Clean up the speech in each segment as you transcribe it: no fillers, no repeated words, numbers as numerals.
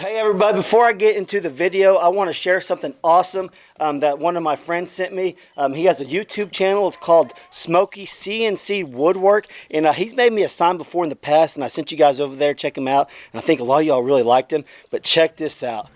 Hey everybody, before I get into the video, I want to share something awesome that one of my friends sent me. He has a YouTube channel. It's called Smokey CNC Woodwork, and he's made me a sign before in the past, and I sent you guys over there. Check him out, and I think a lot of y'all really liked him. But check this out.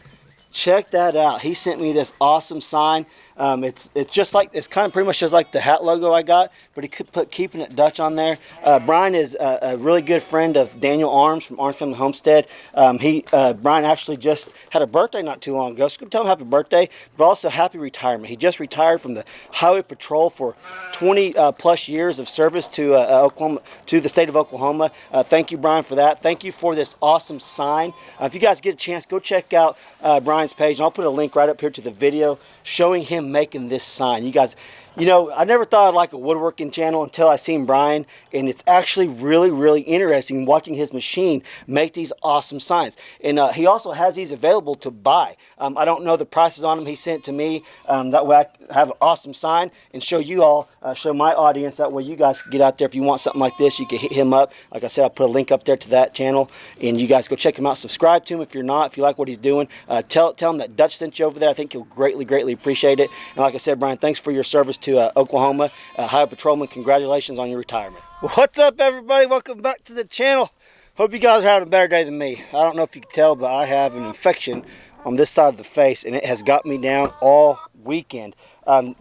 Check that out. He sent me this awesome sign. It's just like, it's kind of pretty much just like the hat logo I got, but he could put Keeping It Dutch on there. Brian is a really good friend of Daniel Arms from Arms Family Homestead. Brian actually just had a birthday not too long ago, so go tell him happy birthday, but also happy retirement. He just retired from the Highway Patrol for 20 plus years of service to Oklahoma, to the state of Oklahoma. Thank you, Brian, for that. Thank you for this awesome sign. If you guys get a chance, go check out Brian's page, and I'll put a link right up here to the video showing him making this sign. You guys, you know, I never thought I'd like a woodworking channel until I seen Brian, and it's actually really interesting watching his machine make these awesome signs. And he also has these available to buy. I don't know the prices on them. He sent it to me. That way I have an awesome sign and show you all, show my audience. That way you guys can get out there. If you want something like this, you can hit him up. Like I said, I'll put a link up there to that channel, and you guys go check him out. Subscribe to him if you're not. If you like what he's doing, tell him that Dutch sent you over there. I think he'll greatly appreciate it. And like I said, Brian, thanks for your service to Oklahoma. Highway Patrolman, congratulations on your retirement. What's up, everybody? Welcome back to the channel. Hope you guys are having a better day than me. I don't know if you can tell, but I have an infection on this side of the face, and it has got me down all weekend.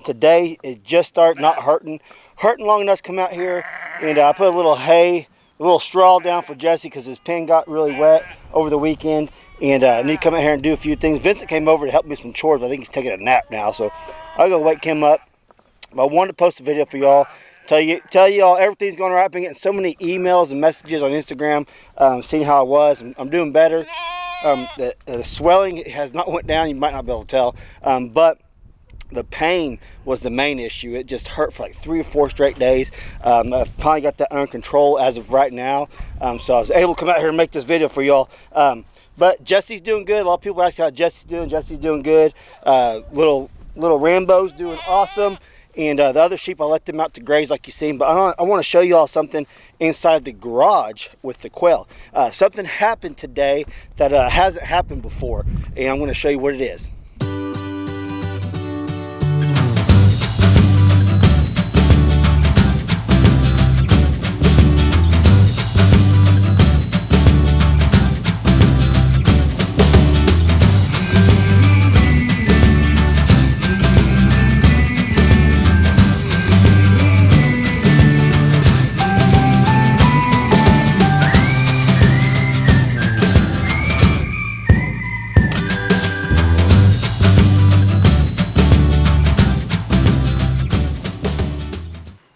Today it just started not hurting long enough to come out here, and I put a little hay, a little straw down for Jesse because his pen got really wet over the weekend, and I need to come out here and do a few things. Vincent came over to help me with some chores, but I think he's taking a nap now, so I'll go wake him up. But I wanted to post a video for y'all, tell you all everything's going right. I've been getting so many emails and messages on Instagram, seeing how I was. I'm doing better. The swelling has not went down. You might not be able to tell, but the pain was the main issue. It just hurt for like 3 or 4 straight days. I finally got that under control as of right now, so I was able to come out here and make this video for y'all. But Jesse's doing good. A lot of people ask how Jesse's doing. Jesse's doing good. Little Rambo's doing awesome. And the other sheep, I let them out to graze like you seen. But I want to show you all something inside the garage with the quail. Something happened today that hasn't happened before, and I'm going to show you what it is.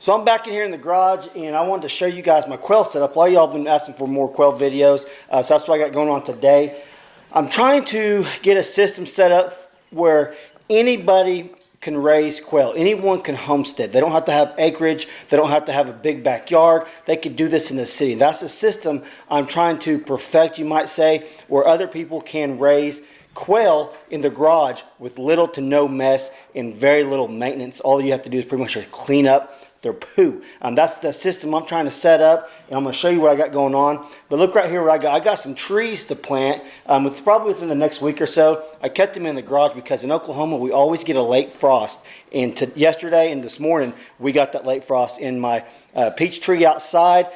So I'm back in here in the garage, and I wanted to show you guys my quail setup. A lot of y'all have been asking for more quail videos, so that's what I got going on today. I'm trying to get a system set up where anybody can raise quail. Anyone can homestead. They don't have to have acreage. They don't have to have a big backyard. They could do this in the city. That's a system I'm trying to perfect, you might say, where other people can raise quail in the garage with little to no mess and very little maintenance. All you have to do is pretty much just clean up their poo. That's the system I'm trying to set up, and I'm going to show you what I got going on. But look right here what I got. I got some trees to plant. It's probably within the next week or so. I kept them in the garage because in Oklahoma we always get a late frost. And yesterday and this morning we got that late frost in my peach tree outside.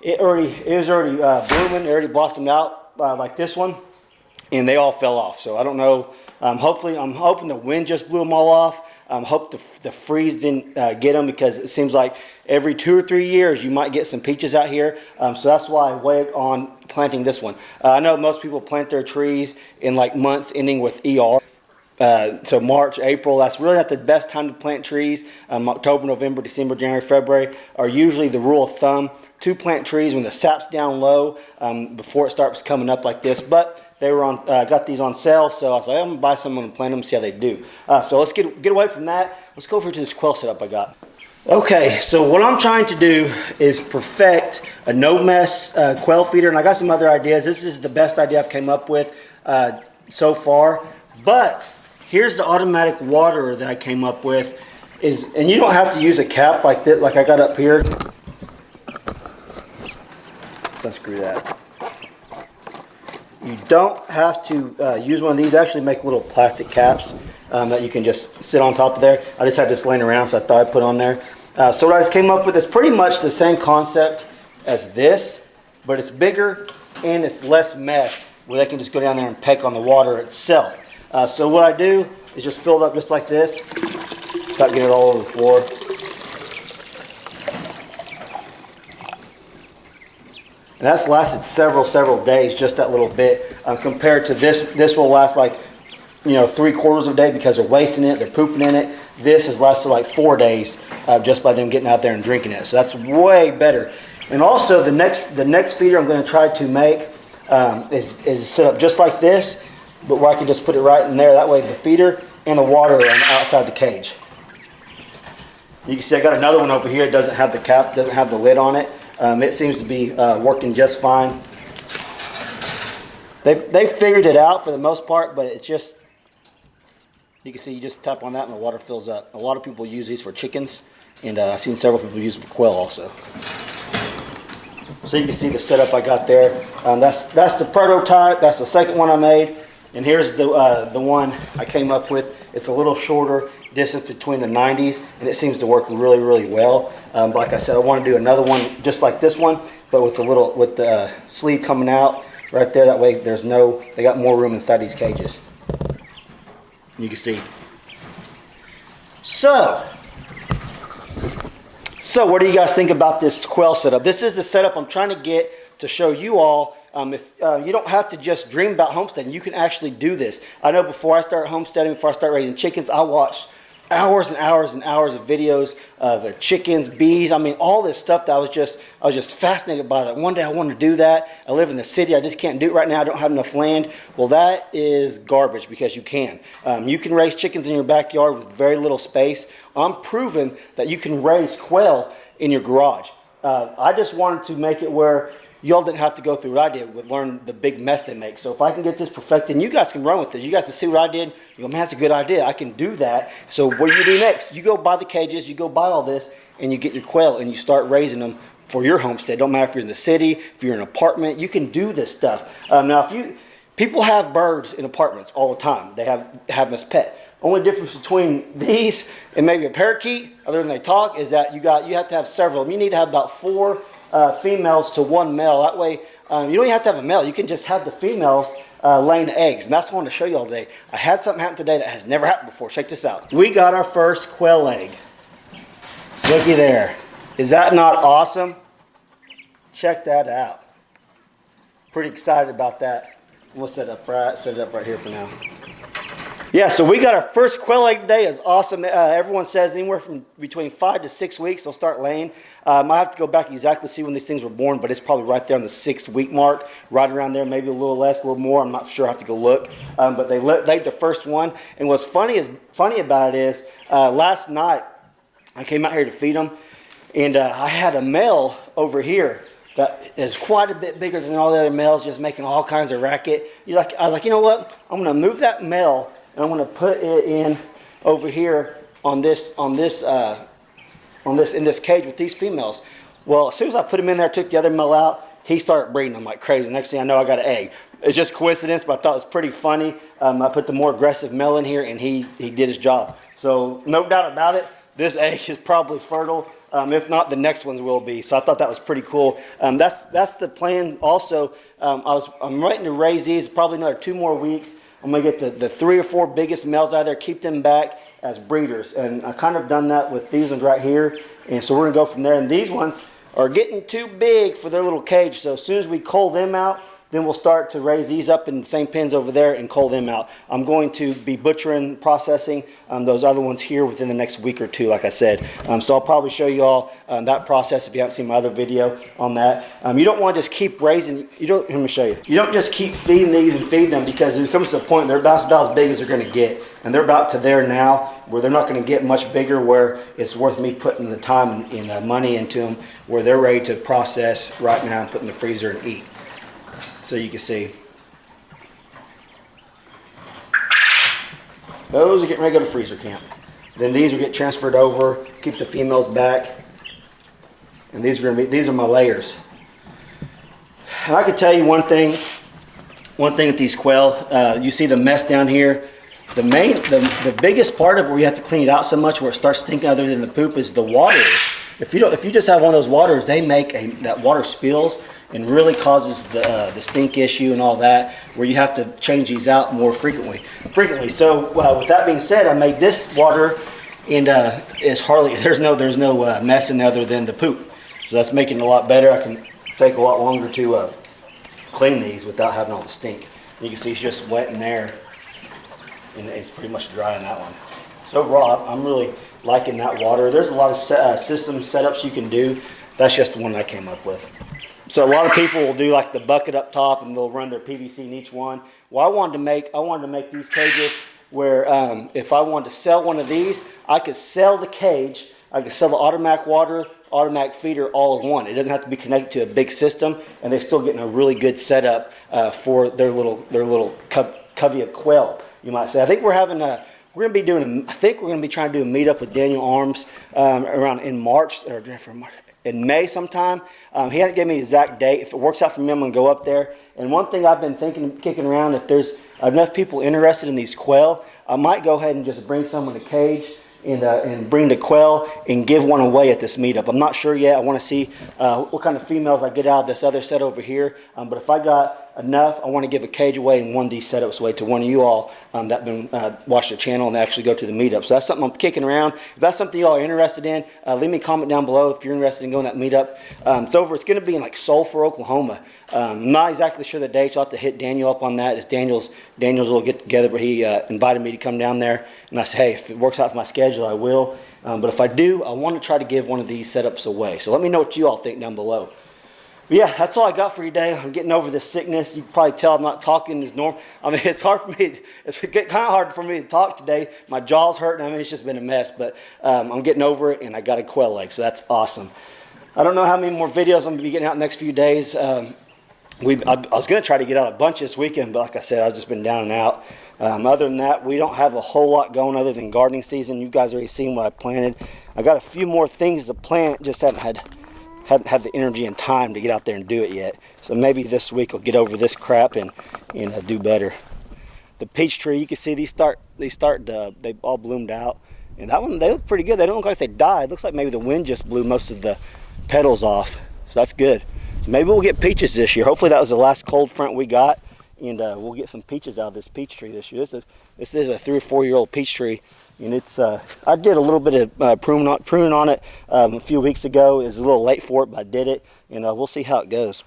It was already blooming. It already blossomed out like this one, and they all fell off. So I don't know. I'm hoping the wind just blew them all off. Hope the freeze didn't get them, because it seems like every 2 or 3 years you might get some peaches out here. So that's why I waited on planting this one. I know most people plant their trees in like months ending with ER. So March, April, that's really not the best time to plant trees. October, November, December, January, February are usually the rule of thumb to plant trees when the sap's down low before it starts coming up like this. But they were on, got these on sale, so I was like, I'm gonna buy some and plant them, see how they do. So let's get away from that. Let's go over to this quail setup I got. Okay, so what I'm trying to do is perfect a no mess quail feeder, and I got some other ideas. This is the best idea I've came up with so far. But here's the automatic waterer that I came up with. And you don't have to use a cap like that, like I got up here. Let's unscrew that. You don't have to use one of these. They actually make little plastic caps that you can just sit on top of there. I just had this laying around, so I thought I'd put on there. So what I just came up with is pretty much the same concept as this, but it's bigger and it's less mess, where they can just go down there and peck on the water itself. So what I do is just fill it up just like this, without getting it all over the floor. And that's lasted several days, just that little bit, compared to this. This will last like, 3/4 of a day because they're wasting it, they're pooping in it. This has lasted like 4 days just by them getting out there and drinking it. So that's way better. And also the next feeder I'm going to try to make is set up just like this, but where I can just put it right in there. That way the feeder and the water are outside the cage. You can see I got another one over here. It doesn't have the cap, doesn't have the lid on it. It seems to be working just fine. They've figured it out for the most part, but it's just, you can see you just tap on that and the water fills up. A lot of people use these for chickens, and I've seen several people use it for quail also. So you can see the setup I got there. That's the prototype. That's the second one I made. And here's the one I came up with. It's a little shorter distance between the 90s, and it seems to work really well. Like I said, I want to do another one just like this one, but with the sleeve coming out right there. That way they got more room inside these cages. You can see. So what do you guys think about this quail setup? This is the setup I'm trying to get to show you all. If you don't have to just dream about homesteading, you can actually do this. I know before I start homesteading, before I start raising chickens, I watched hours and hours and hours of videos of chickens, bees. I mean, all this stuff that I was just fascinated by. That one day I want to do that. I live in the city. I just can't do it right now. I don't have enough land. Well, that is garbage, because you can. You can raise chickens in your backyard with very little space. I'm proving that you can raise quail in your garage. I just wanted to make it where y'all didn't have to go through what I did with learn the big mess they make. So if I can get this perfected, and you guys can run with this, you guys can see what I did, you go, man, that's a good idea. I can do that. So what do you do next? You go buy the cages, you go buy all this, and you get your quail and you start raising them for your homestead. Don't matter if you're in the city, if you're in an apartment, you can do this stuff. Now, people have birds in apartments all the time. They have them as pet. Only difference between these and maybe a parakeet, other than they talk, is that you have to have several of them. You need to have about 4 females to 1 male. That way, you don't even have to have a male. You can just have the females laying eggs. And that's what I want to show you all today. I had something happen today that has never happened before. Check this out. We got our first quail egg. Looky there. Is that not awesome? Check that out. Pretty excited about that. We'll set it up right here for now. Yeah, so we got our first quail egg today. It's awesome. Everyone says anywhere from between 5 to 6 weeks they'll start laying. I have to go back exactly see when these things were born, but it's probably right there on the 6-week mark, right around there, maybe a little less, a little more. I'm not sure. I have to go look. But they laid the first one. And what's funny about it is last night I came out here to feed them, and I had a male over here that is quite a bit bigger than all the other males, just making all kinds of racket. I was like, you know what? I'm going to move that male, and I'm going to put it in over here in this cage with these females. Well, as soon as I put him in there, took the other male out, he started breeding them like crazy. Next thing I know, I got an egg. It's just coincidence, but I thought it was pretty funny. I put the more aggressive male in here, and he did his job. So no doubt about it, this egg is probably fertile. If not, the next ones will be. So I thought that was pretty cool. That's the plan. Also, I'm waiting to raise these probably another 2 more weeks. I'm gonna get the 3 or 4 biggest males out of there, keep them back as breeders, and I kind of done that with these ones right here. And so we're gonna go from there. And these ones are getting too big for their little cage. So as soon as we cull them out, then we'll start to raise these up in the same pens over there and cull them out. I'm going to be butchering, processing those other ones here within the next week or 2, like I said. So I'll probably show you all that process if you haven't seen my other video on that. You don't want to just keep raising. Let me show you. You don't just keep feeding these and feeding them, because it comes to a point they're about as big as they're going to get. And they're about to there now where they're not going to get much bigger, where it's worth me putting the time and money into them, where they're ready to process right now and put in the freezer and eat. So you can see those are getting ready to go to freezer camp. Then these will get transferred over, keep the females back, and these are my layers. And I can tell you one thing, One thing with these quail, you see the mess down here. The biggest part of where you have to clean it out so much where it starts stinking other than the poop is the waters. If you just have one of those waters, they make that water spills and really causes the stink issue and all that, where you have to change these out more frequently. So with that being said, I made this water, and there's no mess in there other than the poop. So that's making it a lot better. I can take a lot longer to clean these without having all the stink. You can see it's just wet in there, and it's pretty much dry in that one. So overall, I'm really liking that water. There's a lot of system setups you can do. That's just the one I came up with. So a lot of people will do like the bucket up top, and they'll run their PVC in each one. Well, I wanted to make these cages where if I wanted to sell one of these, I could sell the cage, I could sell the automatic water, automatic feeder all in one. It doesn't have to be connected to a big system, and they're still getting a really good setup for their little covey of quail, you might say. I think we're going to be trying to do a meetup with Daniel Arms around in May sometime. He hasn't given me the exact date. If it works out for me, I'm going to go up there. And one thing I've been kicking around, if there's enough people interested in these quail, I might go ahead and just bring some in the cage and bring the quail and give one away at this meetup. I'm not sure yet. I want to see what kind of females I get out of this other set over here. But if I got enough, I want to give a cage away and one of these setups away to one of you all that been watch the channel and actually go to the meetup. So that's something I'm kicking around. If that's something you all are interested in, leave me a comment down below if you're interested in going to that meetup. It's going to be in like Sulphur, Oklahoma. I'm not exactly sure the date, so I'll have to hit Daniel up on that. It's Daniel's little get together, but he invited me to come down there, and I said, hey, if it works out for my schedule, I will. But if I do, I want to try to give one of these setups away. So let me know what you all think down below. But yeah, that's all I got for you today. I'm getting over this sickness. You can probably tell I'm not talking as normal. I mean, it's hard for me. It's kind of hard for me to talk today. My jaw's hurting. I mean, it's just been a mess. But I'm getting over it, and I got a quail leg, so that's awesome. I don't know how many more videos I'm going to be getting out in the next few days. I was going to try to get out a bunch this weekend, but like I said, I've just been down and out. Other than that, we don't have a whole lot going other than gardening season. You guys already seen what I planted. I got a few more things to plant, just haven't had the energy and time to get out there and do it yet. So maybe this week I'll get over this crap and do better. The peach tree, you can see they all bloomed out. And that one, they look pretty good. They don't look like they died. It looks like maybe the wind just blew most of the petals off. So that's good. So maybe we'll get peaches this year. Hopefully that was the last cold front we got, and we'll get some peaches out of this peach tree this year. This is a 3 or 4 year old peach tree. And it's I did a little bit of pruning on it a few weeks ago. It was a little late for it, but I did it, and we'll see how it goes.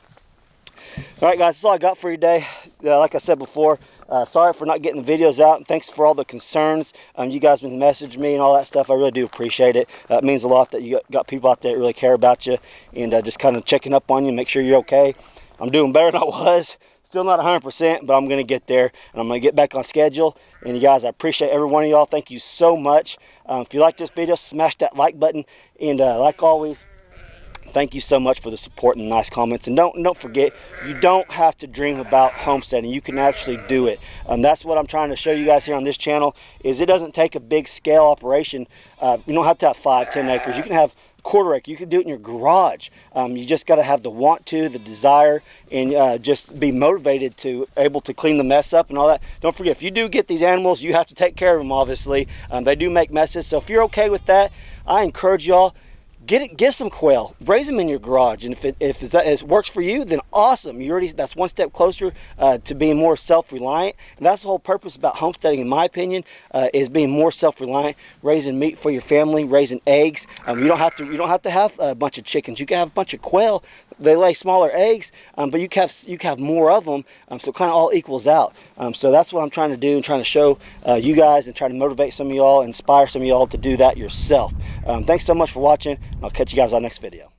All right, guys, that's all I got for you today. Like I said before, sorry for not getting the videos out, and thanks for all the concerns. You guys been messaging me and all that stuff. I really do appreciate it. It means a lot that you got people out there that really care about you and just kind of checking up on you, make sure you're okay. I'm doing better than I was. Still not 100%, but I'm going to get there, and I'm going to get back on schedule. And you guys, I appreciate every one of y'all. Thank you so much. If you like this video, smash that like button. And like always, thank you so much for the support and the nice comments. And don't forget, you don't have to dream about homesteading. You can actually do it. That's what I'm trying to show you guys here on this channel, is it doesn't take a big scale operation. You don't have to have 5, 10 acres. You can have quarter acre. You can do it in your garage. You just got to have the want to, the desire, and just be motivated to able to clean the mess up and all that. Don't forget, if you do get these animals, you have to take care of them, obviously. They do make messes, so if you're okay with that, I encourage y'all, get some quail, raise them in your garage, and if it works for you, then awesome. That's one step closer to being more self-reliant, and that's the whole purpose about homesteading, in my opinion, is being more self-reliant, raising meat for your family, raising eggs. You don't have to have a bunch of chickens. You can have a bunch of quail. They lay smaller eggs, but you can have more of them, so it kind of all equals out. So that's what I'm trying to do, and trying to show you guys and try to motivate some of y'all, inspire some of y'all to do that yourself. Thanks so much for watching. I'll catch you guys on the next video.